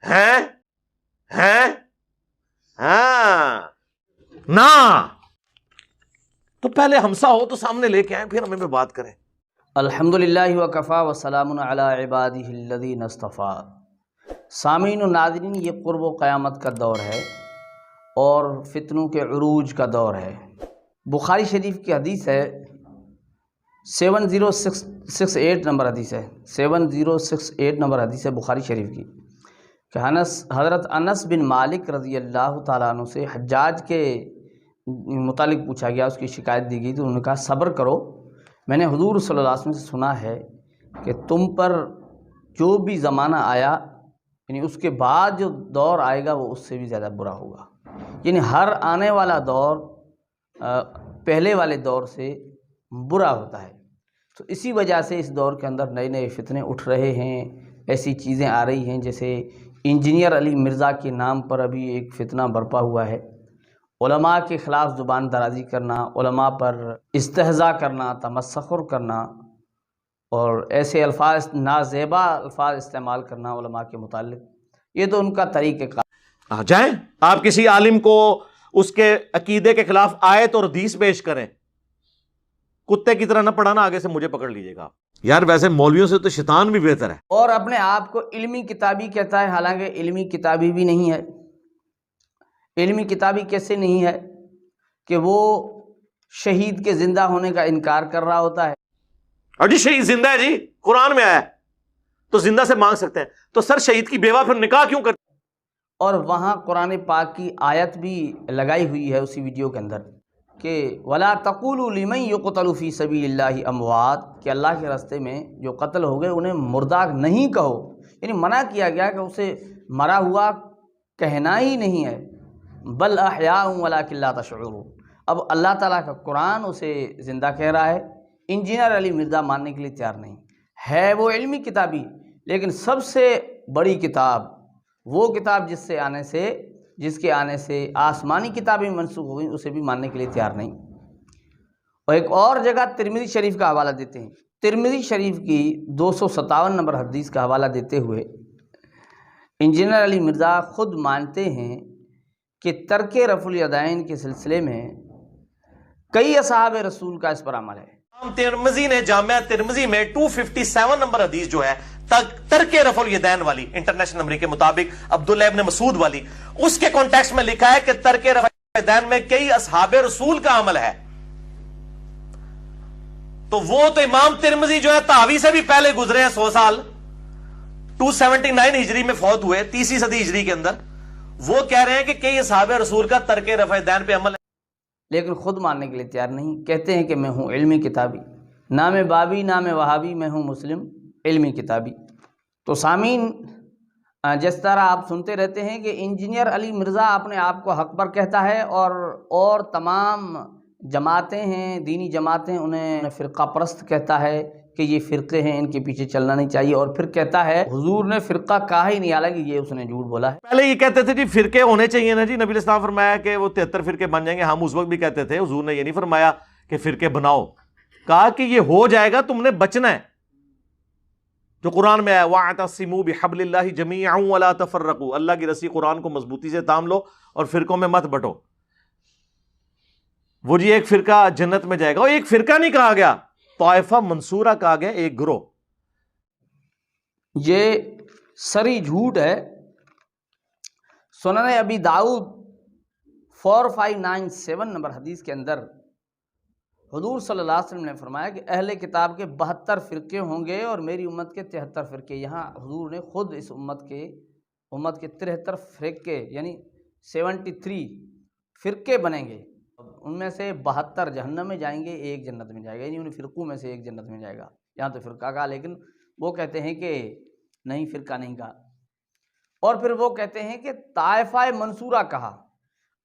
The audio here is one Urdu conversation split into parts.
ہیں ہاں نہ، تو پہلے ہمسا ہو تو سامنے لے کے آئیں، پھر ہمیں پہ بات کریں۔ الحمدللہ وکفا وسلام علی عبادہ الذین اصطفیٰ۔ سامعین و ناظرین، یہ قرب و قیامت کا دور ہے اور فتنوں کے عروج کا دور ہے۔ بخاری شریف کی حدیث ہے، 7068 نمبر حدیث ہے، 7068 نمبر حدیث ہے بخاری شریف کی، کہ حضرت انس بن مالک رضی اللہ تعالیٰ عنہ سے حجاج کے متعلق پوچھا گیا، اس کی شکایت دی گئی تو انہوں نے کہا صبر کرو، میں نے حضور صلی اللہ علیہ وسلم سے سنا ہے کہ تم پر جو بھی زمانہ آیا، یعنی اس کے بعد جو دور آئے گا وہ اس سے بھی زیادہ برا ہوگا۔ یعنی ہر آنے والا دور پہلے والے دور سے برا ہوتا ہے۔ تو اسی وجہ سے اس دور کے اندر نئے نئے فتنے اٹھ رہے ہیں، ایسی چیزیں آ رہی ہیں جیسے انجینئر علی مرزا کے نام پر ابھی ایک فتنہ برپا ہوا ہے، علماء کے خلاف زبان درازی کرنا، علماء پر استہزاء کرنا، تمسخر کرنا اور ایسے الفاظ، نازیبا الفاظ استعمال کرنا علماء کے متعلق، یہ تو ان کا طریقہ کار۔ جائیں آپ کسی عالم کو اس کے عقیدے کے خلاف آیت اور حدیث پیش کریں، کتے کی طرح نہ پڑھانا، آگے سے مجھے پکڑ لیجئے گا۔ یار ویسے مولویوں سے تو شیطان بھی بہتر ہے۔ اور اپنے آپ کو علمی کتابی کہتا ہے، حالانکہ علمی کتابی بھی نہیں ہے۔ علمی کتابی کیسے نہیں ہے کہ وہ شہید کے زندہ ہونے کا انکار کر رہا ہوتا ہے۔ اور جی شہید زندہ ہے، جی قرآن میں آیا ہے تو زندہ سے مانگ سکتے ہیں، تو سر شہید کی بیوہ پھر نکاح کیوں کرتے؟ اور وہاں قرآن پاک کی آیت بھی لگائی ہوئی ہے اسی ویڈیو کے اندر کہ وَلَا تَقُولُوا لِمَن يُقْتَلُ فِي سَبِيلِ اللَّهِ أَمْوَاتٌ، کہ اللہ کے راستے میں جو قتل ہو گئے انہیں مردہ نہیں کہو، یعنی منع کیا گیا کہ اسے مرا ہوا کہنا ہی نہیں ہے، بل احیاء ولکن لا تشعرون۔ اب اللہ تعالیٰ کا قرآن اسے زندہ کہہ رہا ہے، انجینئر علی مرزا ماننے کے لیے تیار نہیں ہے۔ وہ علمی کتابی، لیکن سب سے بڑی کتاب، وہ کتاب جس کے آنے سے آسمانی کتابیں منسوخ ہو گئیں، اسے بھی ماننے کے لیے تیار نہیں۔ اور ایک اور جگہ ترمذی شریف کا حوالہ دیتے ہیں، ترمذی شریف کی 257 نمبر حدیث کا حوالہ دیتے ہوئے انجینئر علی مرزا خود مانتے ہیں کہ ترک رفع الیدین کے سلسلے میں کئی اصحاب رسول کا اس پر عمل ہے۔ ترمذی نے جامعہ ترمذی میں 257 نمبر حدیث جو ہے ترک رفع الیدین والی، انٹرنیشنل نمبر کے مطابق عبداللہ ابن مسعود والی، اس کے کانٹیکسٹ میں لکھا ہے کہ ترک رفع الیدین میں کئی اصحاب رسول کا عمل ہے۔ تو وہ تو امام ترمذی جو ہے تحوی سے بھی پہلے گزرے ہیں 100 سال، 279 ہجری میں فوت ہوئے، 30 صدی ہجری کے اندر، وہ کہہ رہے ہیں کہ کئی اصحاب رسول کا ترک رفع الیدین پہ عمل ہے، لیکن خود ماننے کے لیے تیار نہیں۔ کہتے ہیں کہ میں ہوں علمی کتابی، نام بابی نام وہابی، میں ہوں مسلم علمی کتابی۔ تو سامعین، جس طرح آپ سنتے رہتے ہیں کہ انجینئر علی مرزا اپنے آپ کو حق پر کہتا ہے اور تمام جماعتیں ہیں، دینی جماعتیں، انہیں فرقہ پرست کہتا ہے کہ یہ فرقے ہیں، ان کے پیچھے چلنا نہیں چاہیے، اور پھر کہتا ہے حضور نے فرقہ کہا ہی نہیں، حالانکہ یہ اس نے جھوٹ بولا ہے۔ پہلے یہ کہتے تھے جی فرقے ہونے چاہیے نا جی، نبی اسلام فرمایا کہ وہ 73 فرقے بن جائیں گے، ہم اس وقت بھی کہتے تھے، حضور نے یہ نہیں فرمایا کہ فرقے بناؤ، کہا کہ یہ ہو جائے گا، تم نے بچنا ہے، جو قرآن میں آیا وَاعْتَصِمُوا بِحَبْلِ اللَّهِ جَمِيعًا وَلَا تَفَرَّقُوا، اللہ کی رسی قرآن کو مضبوطی سے تھام لو اور فرقوں میں مت بٹو۔ وہ جی ایک فرقہ جنت میں جائے گا، اور ایک فرقہ نہیں کہا گیا، طائفہ منصورہ کہا گیا، ایک گروہ۔ یہ سری جھوٹ ہے۔ سنن ابی داؤد 4597 نمبر حدیث کے اندر حضور صلی اللہ علیہ وسلم نے فرمایا کہ اہل کتاب کے 72 فرقے ہوں گے اور میری امت کے 73 فرقے۔ یہاں حضور نے خود اس امت کے 73 فرقے یعنی 73 فرقے بنیں گے، ان میں سے 72 جہنم میں جائیں گے، ایک جنت میں جائے گا، یعنی ان فرقوں میں سے ایک جنت میں جائے گا۔ یہاں تو فرقہ کہا، لیکن وہ کہتے ہیں کہ نہیں، فرقہ نہیں کہا۔ اور پھر وہ کہتے ہیں کہ طائفہ منصورہ کہا۔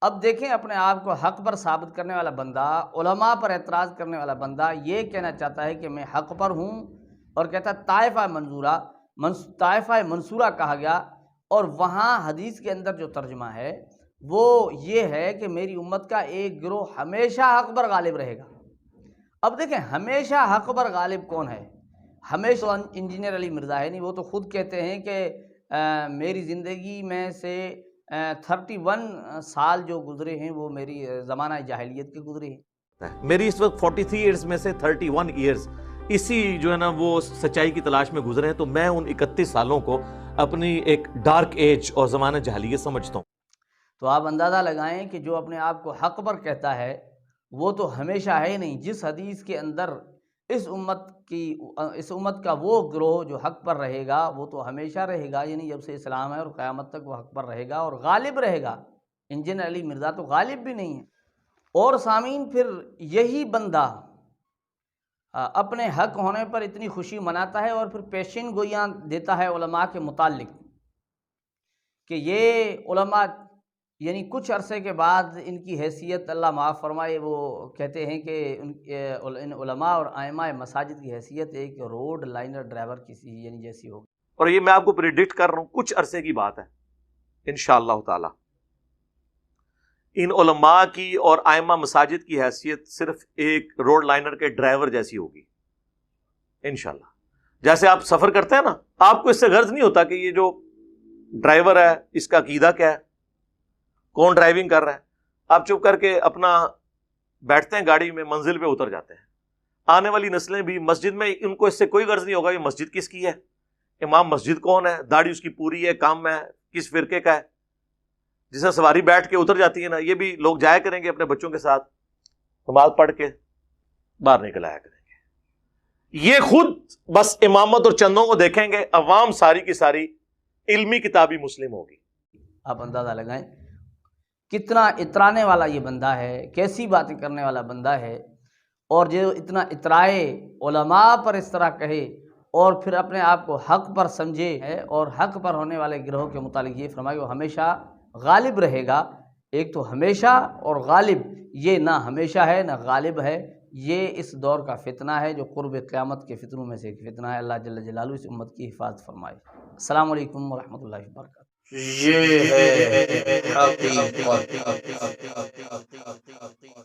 اب دیکھیں، اپنے آپ کو حق پر ثابت کرنے والا بندہ، علماء پر اعتراض کرنے والا بندہ یہ کہنا چاہتا ہے کہ میں حق پر ہوں، اور کہتا ہے طائفہ منصورہ کہا گیا، اور وہاں حدیث کے اندر جو ترجمہ ہے وہ یہ ہے کہ میری امت کا ایک گروہ ہمیشہ حق پر غالب رہے گا۔ اب دیکھیں، ہمیشہ حق پر غالب کون ہے؟ ہمیشہ انجینئر علی مرزا ہے نہیں، وہ تو خود کہتے ہیں کہ میری زندگی میں سے 31 سال جو گزرے ہیں وہ میری زمانہ جاہلیت کے گزرے ہیں۔ میری اس وقت 43 ایئرز میں سے 31 ایئرز اسی جو ہے نا وہ سچائی کی تلاش میں گزرے ہیں، تو میں ان 31 سالوں کو اپنی ایک ڈارک ایج اور زمانہ جاہلیت سمجھتا ہوں۔ تو آپ اندازہ لگائیں کہ جو اپنے آپ کو حق پر کہتا ہے وہ تو ہمیشہ ہے نہیں۔ جس حدیث کے اندر اس امت کا وہ گروہ جو حق پر رہے گا وہ تو ہمیشہ رہے گا، یعنی جب سے اسلام ہے اور قیامت تک وہ حق پر رہے گا اور غالب رہے گا۔ انجن علی مرزا تو غالب بھی نہیں ہے۔ اور سامعین، پھر یہی بندہ اپنے حق ہونے پر اتنی خوشی مناتا ہے اور پھر پیشین گوئیاں دیتا ہے علماء کے متعلق کہ یہ علماء یعنی کچھ عرصے کے بعد ان کی حیثیت اللہ معاف فرمائے، وہ کہتے ہیں کہ ان علماء اور ائمہ مساجد کی حیثیت ایک روڈ لائنر ڈرائیور کسی یعنی جیسی ہوگی۔ اور یہ میں آپ کو پریڈکٹ کر رہا ہوں، کچھ عرصے کی بات ہے انشاءاللہ تعالی ان علماء کی اور ائمہ مساجد کی حیثیت صرف ایک روڈ لائنر کے ڈرائیور جیسی ہوگی انشاءاللہ۔ جیسے آپ سفر کرتے ہیں نا، آپ کو اس سے غرض نہیں ہوتا کہ یہ جو ڈرائیور ہے اس کا عقیدہ کیا ہے، کون ڈرائیونگ کر رہا ہے، آپ چپ کر کے اپنا بیٹھتے ہیں گاڑی میں، منزل پہ اتر جاتے ہیں۔ آنے والی نسلیں بھی مسجد میں ان کو اس سے کوئی غرض نہیں ہوگا یہ مسجد کس کی ہے، امام مسجد کون ہے، داڑھی اس کی پوری ہے، کام ہے، کس فرقے کا ہے۔ جسے سواری بیٹھ کے اتر جاتی ہے نا، یہ بھی لوگ جایا کریں گے اپنے بچوں کے ساتھ، نماز پڑھ کے باہر نکل آیا کریں گے۔ یہ خود بس امامت اور چندوں کو دیکھیں گے، عوام ساری کی ساری علمی کتابی مسلم ہوگی۔ آپ اندازہ لگائیں کتنا اترانے والا یہ بندہ ہے، کیسی باتیں کرنے والا بندہ ہے، اور جو اتنا اترائے علماء پر اس طرح کہے اور پھر اپنے آپ کو حق پر سمجھے ہے، اور حق پر ہونے والے گروہ کے متعلق یہ فرمائے کہ وہ ہمیشہ غالب رہے گا۔ ایک تو ہمیشہ اور غالب، یہ نہ ہمیشہ ہے نہ غالب ہے، یہ اس دور کا فتنہ ہے جو قرب قیامت کے فتنوں میں سے ایک فتنہ ہے۔ اللہ جل جلالہ اس امت کی حفاظت فرمائے۔ السلام علیکم ورحمۃ اللہ وبرکاتہ۔ یہ ہے حقیقت۔